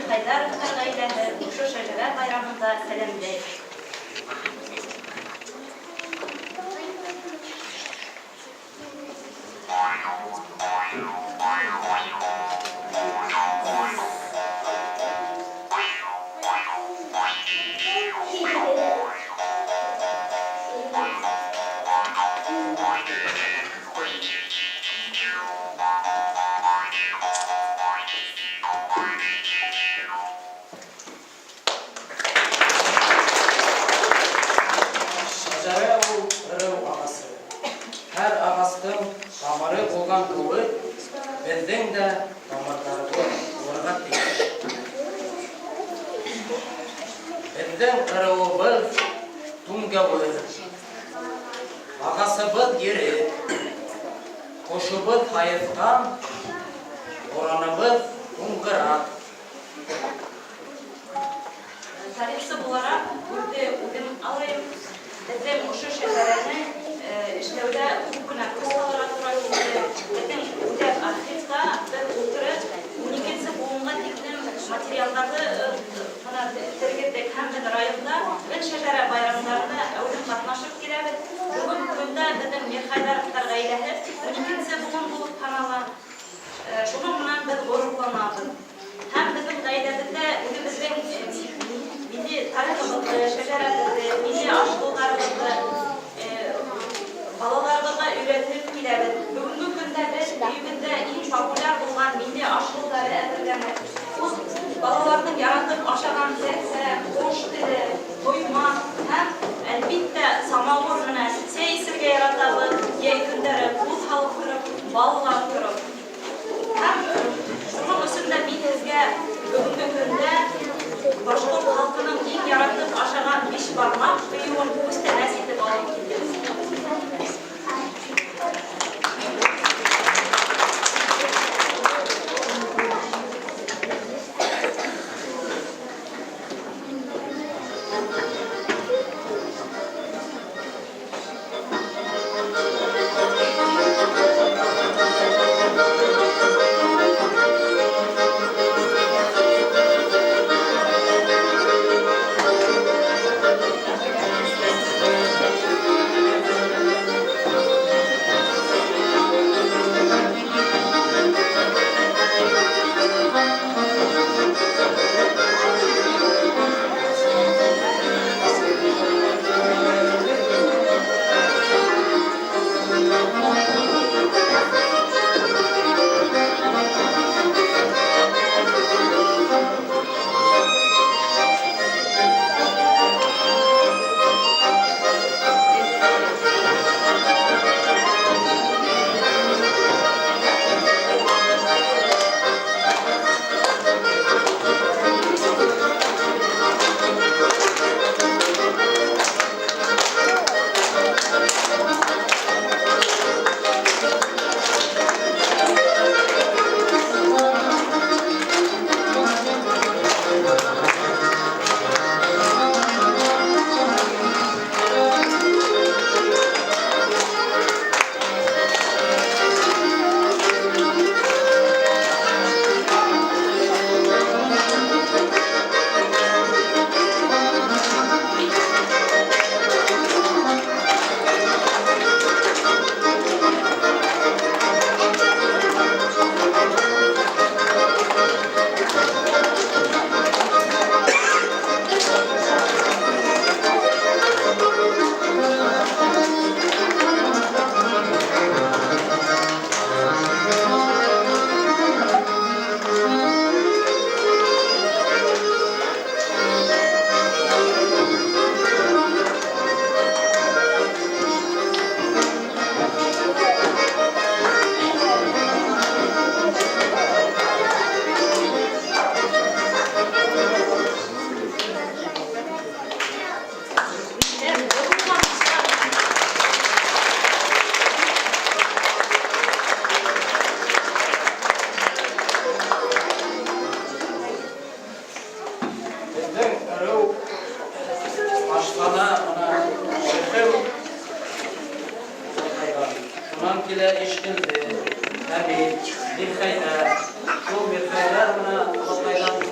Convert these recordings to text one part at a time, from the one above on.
Мирхайдаровтар гаиләһе ушу шәҗәрә байрамында сәламләй. Шәҗәрә ул ырыу ағасы. Һәр ағастың тамыры булган кеүек, безнең дә тамырларыбыз булырга тиеш. Безнең ырыуыбыз түңгәүер. Ағасыбыз ере, кошыбыз һайыскан, бораныбыз туңгырак. Тарихчы буларак үтем алайым. Безнең ушу шәҗәрәне эшләүдә күп кенә курсларга туры килде. Безнең үтә архивта бер утырып 12нче буынга тиклем материалларны тергездек һәм бер районда бер шәҗәрә байрамнарында әүдем катнашып киләбез. Бүгенге көндә безнең Мирхайдаровтар гаиләһе 12нче буын булып канала. Шуның менән без горурланабыз. Һәм безнең гаиләбездә үзебезнең milli tariximizde, şeceremizde, milli aşklarımızda balalarımıza üretip kileriz. Bugünkü günde biz büyüğünde en popüler olan milli aşkları edilmek. Bu balalarının yaratıp aşağıdan sekse, hoş dili, doyma, hem elbette samavuruna, seyisirge yaratabı, yeykünleri, buz halı kırıp, ballar kırıp. Hem şunun üstünde bizge bugünkü günde Башкорт халкының иң яратып ашаган 5 бармак кыюын үстәнәс итеп алып килдек.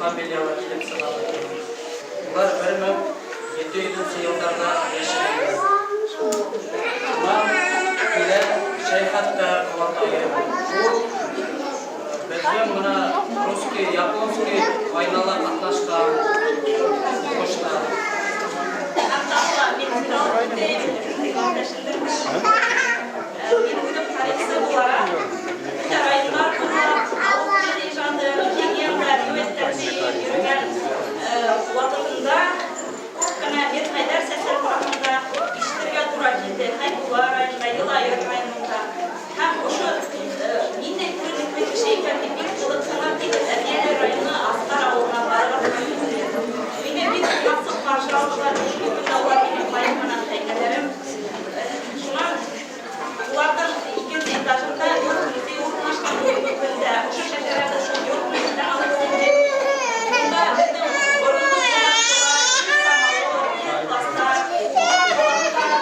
фамилияға келіп сынады. Бұлар 1700 жылдарда yaşadı. Ama bile seyahatte ortaya bizim buna Ruski, Yaponski aynalar atlaşkan koşlar. Hatta benim tarihsi olarak tarayınlar buna Avrupa yaşandığı medeniyetler, yönetimleri yürüyen vatanında kana bir haydar sesler tarafında işlerge dura geldi. Haybular ayında, yıl ayında hem o şu yine kronik bir şey geldi. Bir kılıksana bir diğer rayına astar avına varlar. Yine bir nasıl karşıladılar. Bunlar benim bayramına teknelerim. Şuna bunlardan ikinci etajında yurtumuzu yurtmaştan yurtmuşunda o şu şekerlerde şu yurtmuşundan alıp şimdi bunda bizim orunlu sanatçılar, insanlar, klaslar, ormanlar,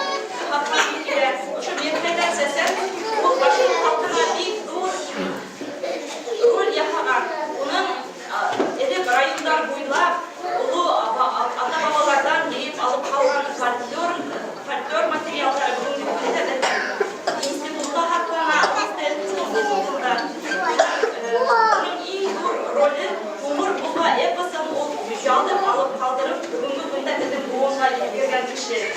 hatta bilgiler, şu metreler sesi bu başın altına bir rol yapan bunun edip rayonlar boyunca ulu ata-babalardan gelip alıp kalan folklor materyalları bugünkü günde de institutta hatta institutunda bunun iyi rolü umur bulma eposunu o mücadele alıp kaldırıp bugünkü günde dedim bu onunla ilgili kişi.